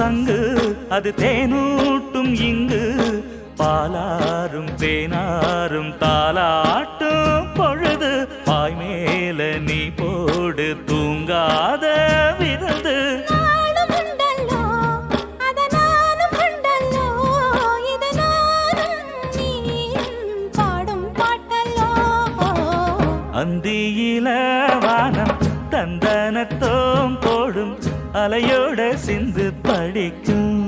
சங்கு அது தேனூட்டும் இங்கு பாலாரும் தேனாரும் தாலாட்டும் பொழுது பாய் மேல நீ போடு தூங்காத விருந்து அந்தியில வானம் தந்தனத்தோம் போடும் அலையோட சிந்து படிக்கும்